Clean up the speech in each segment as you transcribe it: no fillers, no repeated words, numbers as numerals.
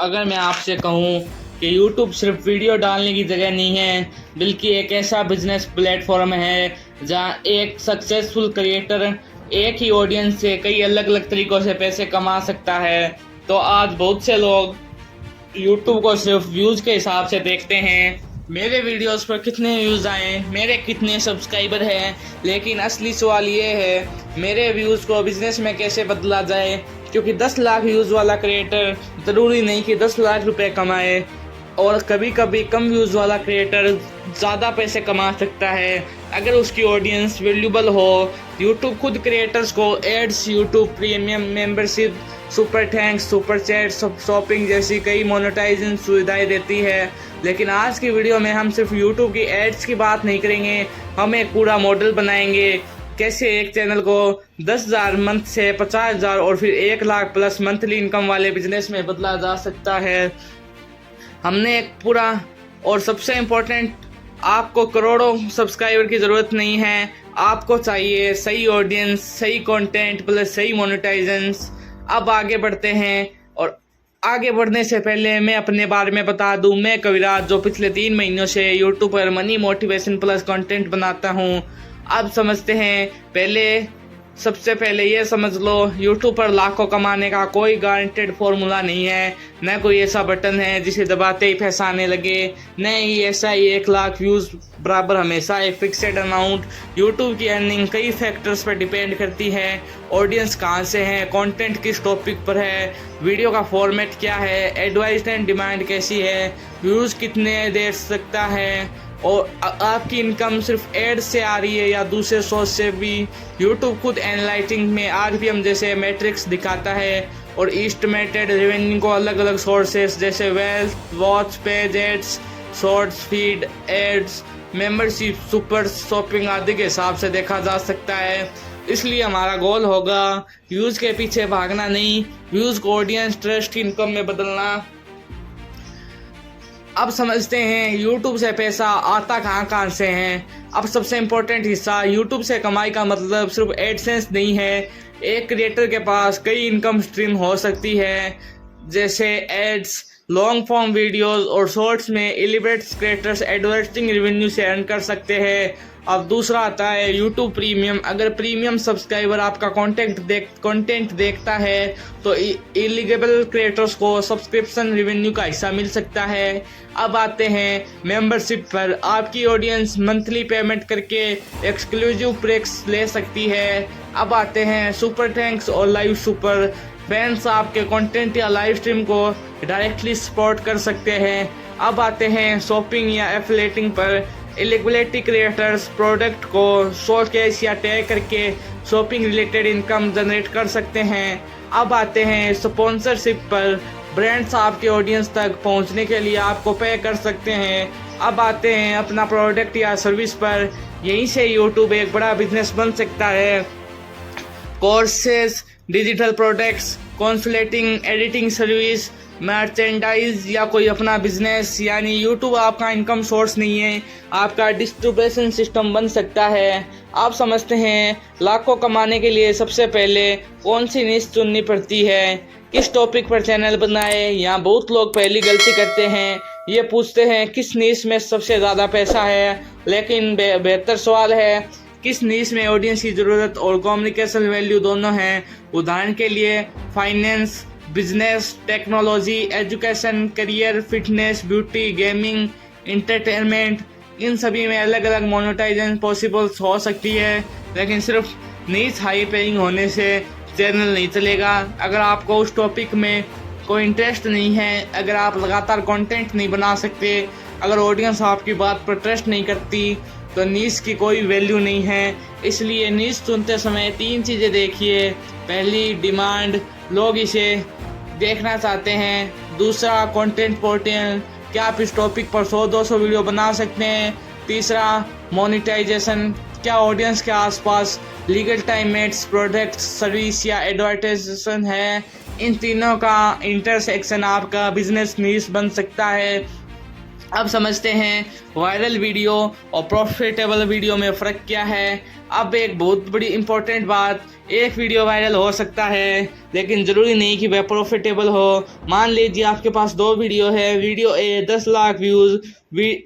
अगर मैं आपसे कहूँ कि YouTube सिर्फ वीडियो डालने की जगह नहीं है, बल्कि एक ऐसा बिजनेस प्लेटफॉर्म है जहाँ एक सक्सेसफुल क्रिएटर एक ही ऑडियंस से कई अलग अलग तरीक़ों से पैसे कमा सकता है। तो आज बहुत से लोग YouTube को सिर्फ व्यूज़ के हिसाब से देखते हैं, मेरे वीडियोस पर कितने व्यूज़ आए, मेरे कितने सब्सक्राइबर हैं, लेकिन असली सवाल ये है मेरे व्यूज़ को बिज़नेस में कैसे बदला जाए। क्योंकि 10 लाख व्यूज़ वाला क्रिएटर ज़रूरी नहीं कि 10 लाख रुपए कमाए, और कभी कभी कम व्यूज़ वाला क्रिएटर ज़्यादा पैसे कमा सकता है अगर उसकी ऑडियंस वैल्यूबल हो। यूट्यूब खुद क्रिएटर्स को ads, YouTube premium membership, super thanks, super chat, shopping जैसी कई मोनेटाइजेशन सुविधाएं देती है। लेकिन आज की वीडियो में हम सिर्फ यूट्यूब की एड्स की बात नहीं करेंगे, हम एक पूरा मॉडल बनाएंगे कैसे एक चैनल को 10,000 मंथ से 50,000 और फिर 1 लाख प्लस मंथली इनकम वाले बिजनेस में बदला जा सकता है। हमने एक पूरा, और सबसे इम्पोर्टेंट, आपको करोड़ों सब्सक्राइबर की ज़रूरत नहीं है, आपको चाहिए सही ऑडियंस, सही कंटेंट प्लस सही मोनेटाइजेशंस। अब आगे बढ़ते हैं, और आगे बढ़ने से पहले मैं अपने बारे में बता दूं, मैं कविराज जो पिछले 3 महीनों से यूट्यूब पर मनी मोटिवेशन प्लस कंटेंट बनाता हूं। अब समझते हैं, सबसे पहले ये समझ लो, यूट्यूब पर लाखों कमाने का कोई गारंटेड फॉर्मूला नहीं है, न कोई ऐसा बटन है जिसे दबाते ही पैसा आने लगे, न ही ऐसा ही 1 लाख व्यूज़ बराबर हमेशा एक फिक्सेड अमाउंट। यूट्यूब की अर्निंग कई फैक्टर्स पर डिपेंड करती है। ऑडियंस कहाँ से है, कंटेंट किस टॉपिक पर है, वीडियो का फॉर्मेट क्या है, एडवर्टाइजमेंट डिमांड कैसी है, व्यूज़ कितने दे सकता है, और आपकी इनकम सिर्फ एड से आ रही है या दूसरे सोर्स से भी। यूट्यूब खुद एनालाइटिंग में आरपीएम जैसे मैट्रिक्स दिखाता है, और एस्टिमेटेड रेवेन्यू को अलग अलग सोर्सेस जैसे वेल्थ, watch, page ads, shorts, feed ads, membership, super shopping आदि के हिसाब से देखा जा सकता है। इसलिए हमारा गोल होगा व्यूज़ के पीछे भागना नहीं, व्यूज़ को ऑडियंस, ट्रस्ट, इनकम में बदलना। अब समझते हैं YouTube से पैसा आता कहाँ से है। अब सबसे इम्पोर्टेंट हिस्सा, YouTube से कमाई का मतलब सिर्फ एडसेंस नहीं है। एक क्रिएटर के पास कई इनकम स्ट्रीम हो सकती है, जैसे एड्स, लॉन्ग फॉर्म वीडियोस और शॉर्ट्स में एलिवेट क्रिएटर्स एडवर्टाइजिंग रेवेन्यू से अर्न कर सकते हैं। अब दूसरा आता है YouTube प्रीमियम। अगर प्रीमियम सब्सक्राइबर आपका कंटेंट देखता है तो एलिजिबल क्रिएटर्स को सब्सक्रिप्शन रेवेन्यू का हिस्सा मिल सकता है। अब आते हैं मेंबरशिप पर। आपकी ऑडियंस मंथली पेमेंट करके एक्सक्लूसिव प्रेक्स ले सकती है। अब आते हैं सुपर थैंक्स और लाइव सुपर। फैंस आपके कंटेंट या लाइव स्ट्रीम को डायरेक्टली सपोर्ट कर सकते हैं। अब आते हैं शॉपिंग या एफिलिएटिंग पर। एलिजिबिलिटी क्रिएटर्स प्रोडक्ट को शोकेस या टैग करके शॉपिंग रिलेटेड इनकम जनरेट कर सकते हैं। अब आते हैं स्पॉन्सरशिप पर। ब्रांड्स आपके ऑडियंस तक पहुंचने के लिए आपको पे कर सकते हैं। अब आते हैं अपना प्रोडक्ट या सर्विस पर। यहीं से यूट्यूब एक बड़ा बिजनेस बन सकता है। Courses, digital products, consulting, editing service, merchandise या कोई अपना बिजनेस। यानी यूट्यूब आपका इनकम सोर्स नहीं है, आपका डिस्ट्रीब्यूशन सिस्टम बन सकता है। आप समझते हैं लाखों कमाने के लिए सबसे पहले कौन सी नीश चुननी पड़ती है, किस टॉपिक पर चैनल बनाए। यहाँ बहुत लोग पहली गलती करते हैं, ये पूछते हैं किस नीश में सबसे ज़्यादा पैसा है, लेकिन बेहतर सवाल है किस नीश में ऑडियंस की ज़रूरत और कम्युनिकेशन वैल्यू दोनों हैं। उदाहरण के लिए finance, business, technology, education, career, fitness, beauty, gaming, entertainment, इन सभी में अलग अलग मोनेटाइजेशन पॉसिबल हो सकती है। लेकिन सिर्फ नीच हाई पेइंग होने से चैनल नहीं चलेगा। अगर आपको उस टॉपिक में कोई इंटरेस्ट नहीं है, अगर आप लगातार कंटेंट नहीं बना सकते, अगर ऑडियंस आपकी बात पर ट्रस्ट नहीं करती, तो नीश की कोई वैल्यू नहीं है। इसलिए नीश चुनते समय 3 चीज़ें देखिए। पहली, डिमांड, लोग इसे देखना चाहते हैं। दूसरा, कंटेंट पोर्टल, क्या आप इस टॉपिक पर 100-200 वीडियो बना सकते हैं। तीसरा, मोनेटाइजेशन, क्या ऑडियंस के आसपास लीगल टाइमेट्स, प्रोडक्ट्स, सर्विस या एडवर्टाइजेशन है। इन तीनों का इंटरसेक्शन आपका बिजनेस नीश बन सकता है। अब समझते हैं वायरल वीडियो और प्रॉफिटेबल वीडियो में फ़र्क क्या है। अब एक बहुत बड़ी इम्पोर्टेंट बात, एक वीडियो वायरल हो सकता है लेकिन ज़रूरी नहीं कि वह प्रॉफिटेबल हो। मान लीजिए आपके पास 2 वीडियो है, वीडियो ए 10 लाख व्यूज़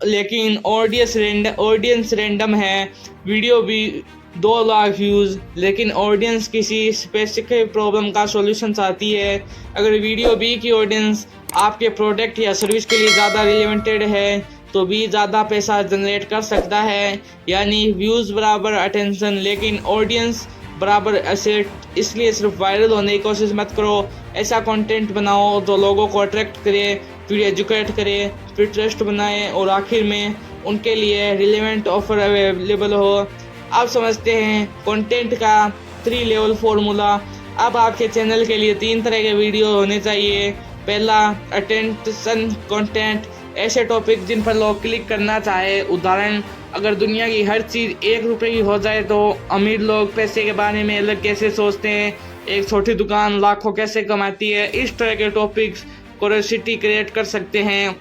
लेकिन ऑडियंस रैंडम है, वीडियो बी 2 लाख व्यूज़ लेकिन ऑडियंस किसी स्पेसिफिक प्रॉब्लम का सॉल्यूशन चाहती है। अगर वीडियो बी की ऑडियंस आपके प्रोडक्ट या सर्विस के लिए ज़्यादा रिलेवेंटेड है तो भी ज़्यादा पैसा जनरेट कर सकता है, यानी व्यूज़ बराबर अटेंशन लेकिन ऑडियंस बराबर एसेट। इसलिए सिर्फ वायरल होने की कोशिश मत करो, ऐसा कंटेंट बनाओ जो लोगों को अट्रैक्ट करे, फिर एजुकेट करे, फिर ट्रस्ट बनाए और आखिर में उनके लिए रिलेवेंट ऑफर अवेलेबल हो। अब समझते हैं कंटेंट का 3 लेवल फॉर्मूला। अब आपके चैनल के लिए 3 तरह के वीडियो होने चाहिए। पहला, अटेंशन कंटेंट, ऐसे टॉपिक जिन पर लोग क्लिक करना चाहे। उदाहरण, अगर दुनिया की हर चीज़ 1 रुपये की हो जाए तो अमीर लोग पैसे के बारे में अलग कैसे सोचते हैं, एक छोटी दुकान लाखों कैसे कमाती है, इस तरह के टॉपिक्स क्यूरियोसिटी क्रिएट कर सकते हैं।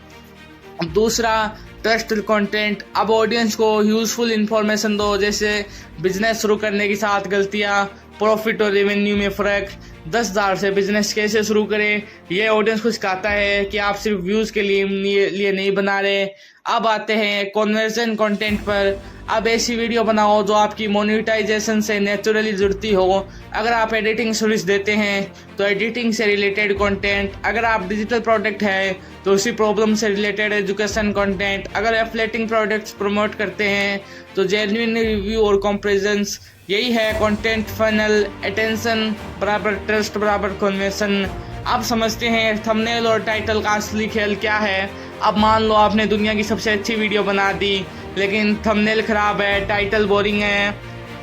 दूसरा, ट्रस्टेड कंटेंट। अब ऑडियंस को यूज़फुल इन्फॉर्मेशन दो, जैसे बिजनेस शुरू करने की 7 गलतियाँ, प्रॉफिट और रेवेन्यू में फ़र्क, 10,000 से बिजनेस कैसे शुरू करें। यह ऑडियंस को सिखाता है कि आप सिर्फ व्यूज़ के लिए नहीं बना रहे। अब आते हैं कन्वर्जन कंटेंट पर। अब ऐसी वीडियो बनाओ जो आपकी मोनेटाइजेशन से नेचुरली जुड़ती हो। अगर आप एडिटिंग सर्विस देते हैं तो एडिटिंग से रिलेटेड कंटेंट, अगर आप डिजिटल प्रोडक्ट है तो उसी प्रॉब्लम से रिलेटेड एजुकेशन कंटेंट, अगर एफिलिएटिंग प्रोडक्ट्स प्रमोट करते हैं तो जेन्युइन रिव्यू और कंपैरिजंस। यही है कंटेंट फनल, अटेंशन बराबर ट्रस्ट बराबर कन्वर्जन। अब समझते हैं थंबनेल और टाइटल का असली खेल क्या है। अब मान लो आपने दुनिया की सबसे अच्छी वीडियो बना दी लेकिन थंबनेल ख़राब है, टाइटल बोरिंग है,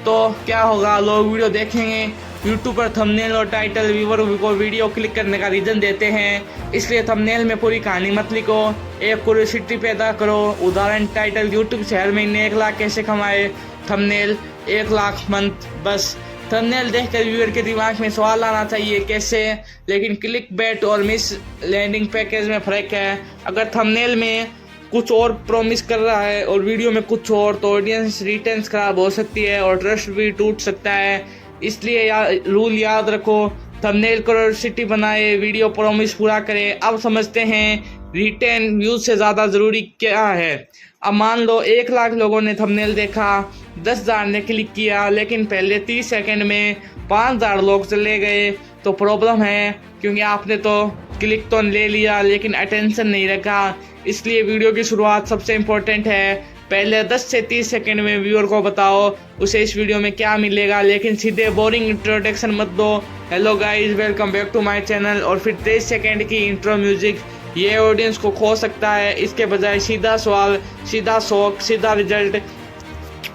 तो क्या होगा, लोग वीडियो देखेंगे। यूट्यूब पर थंबनेल और टाइटल व्यूअर को वीडियो क्लिक करने का रीज़न देते हैं, इसलिए थंबनेल में पूरी कहानी मत लिखो, एक क्यूरियोसिटी पैदा करो। उदाहरण, टाइटल यूट्यूब से हर महीने 1 लाख कैसे कमाए, थंबनेल 1 लाख मंथ। बस थंबनेल देखकर व्यूअर के दिमाग में सवाल आना चाहिए कैसे, लेकिन क्लिक बैट और मिस लैंडिंग पैकेज में फ़र्क है। अगर थंबनेल में कुछ और प्रॉमिस कर रहा है और वीडियो में कुछ और, तो ऑडियंस रिटेंस खराब हो सकती है और ट्रस्ट भी टूट सकता है। इसलिए रूल याद रखो, थंबनेल क्यूरियोसिटी बनाए, वीडियो प्रॉमिस पूरा करे। अब समझते हैं रिटेन व्यूज़ से ज़्यादा ज़रूरी क्या है। अब मान लो 1 लाख लोगों ने थंबनेल देखा, 10,000 ने क्लिक किया लेकिन पहले 30 सेकंड में 5,000 लोग चले गए, तो प्रॉब्लम है क्योंकि आपने तो क्लिक तो ले लिया लेकिन अटेंशन नहीं रखा। इसलिए वीडियो की शुरुआत सबसे इम्पोर्टेंट है। पहले 10 से 30 सेकंड में व्यूअर को बताओ उसे इस वीडियो में क्या मिलेगा, लेकिन सीधे बोरिंग इंट्रोडक्शन मत दो। Hello guys, welcome back to my channel, और फिर 23 सेकंड की इंट्रो म्यूजिक। ये ऑडियंस को खो सकता है। इसके बजाय सीधा सवाल, सीधा शौक, सीधा रिजल्ट।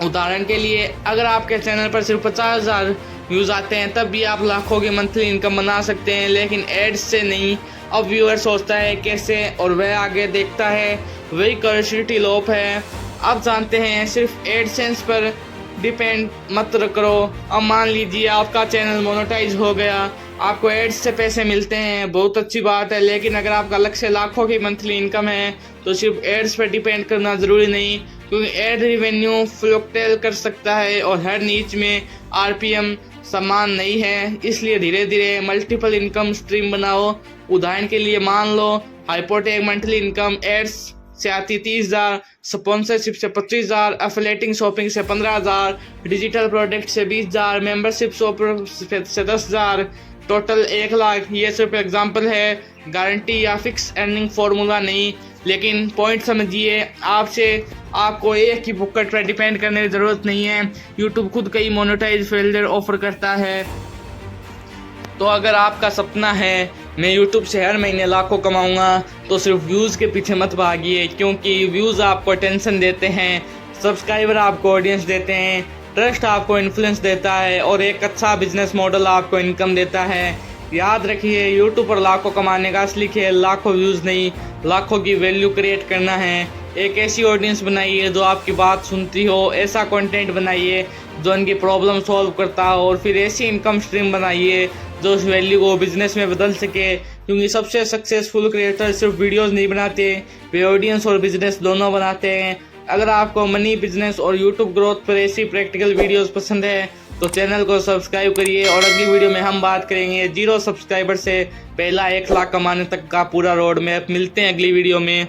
उदाहरण के लिए, अगर आपके चैनल पर सिर्फ 50,000 व्यूज़ आते हैं तब भी आप लाखों की मंथली इनकम बना सकते हैं, लेकिन एड्स से नहीं। अब व्यूअर सोचता है कैसे और वह आगे देखता है, वही क्यूरियोसिटी लॉप है। अब जानते हैं सिर्फ एडसेंस पर डिपेंड मत करो। अब मान लीजिए आपका चैनल मोनेटाइज हो गया, आपको एड्स से पैसे मिलते हैं, बहुत अच्छी बात है, लेकिन अगर आपका लक्ष्य लाखों की मंथली इनकम है तो सिर्फ एड्स पर डिपेंड करना ज़रूरी नहीं, क्योंकि एड रिवेन्यू फ्लक्चुएट कर सकता है और हर नीच में आरपीएम समान नहीं है। इसलिए धीरे धीरे मल्टीपल इनकम स्ट्रीम बनाओ। उदाहरण के लिए मान लो हाइपोटेक मंथली इनकम एड्स से आती 30,000, स्पॉन्सरशिप से 25,000, एफिलिएटिंग शॉपिंग से 15,000, डिजिटल प्रोडक्ट से 20,000, मेंबरशिप से 10,000, टोटल 1 लाख। ये सिर्फ एग्जांपल है, गारंटी या फिक्स अर्निंग फार्मूला नहीं, लेकिन पॉइंट समझिए। आपको एक ही बुकट पर डिपेंड करने की ज़रूरत नहीं है। यूट्यूब खुद कई मोनेटाइज फील्डर ऑफर करता है। तो अगर आपका सपना है मैं यूट्यूब से हर महीने लाखों कमाऊंगा, तो सिर्फ व्यूज़ के पीछे मत भागिए, क्योंकि व्यूज़ आपको अटेंशन देते हैं, सब्सक्राइबर आपको ऑडियंस देते हैं, ट्रस्ट आपको इन्फ्लुएंस देता है और एक अच्छा बिजनेस मॉडल आपको इनकम देता है। याद रखिए, यूट्यूब पर लाखों कमाने का असली खेल लाखों व्यूज़ नहीं, लाखों की वैल्यू क्रिएट करना है। एक ऐसी ऑडियंस बनाइए जो आपकी बात सुनती हो, ऐसा कंटेंट बनाइए जो उनकी प्रॉब्लम सॉल्व करता हो, और फिर ऐसी इनकम स्ट्रीम बनाइए जो उस वैल्यू को बिजनेस में बदल सके। क्योंकि सबसे सक्सेसफुल क्रिएटर सिर्फ वीडियोस नहीं बनाते, वे ऑडियंस और बिजनेस दोनों बनाते हैं। अगर आपको मनी, बिजनेस और यूट्यूब ग्रोथ पर ऐसी प्रैक्टिकल वीडियोस पसंद है तो चैनल को सब्सक्राइब करिए। और अगली वीडियो में हम बात करेंगे 0 सब्सक्राइबर से पहला 1 लाख कमाने तक का पूरा रोड मैप। मिलते हैं अगली वीडियो में।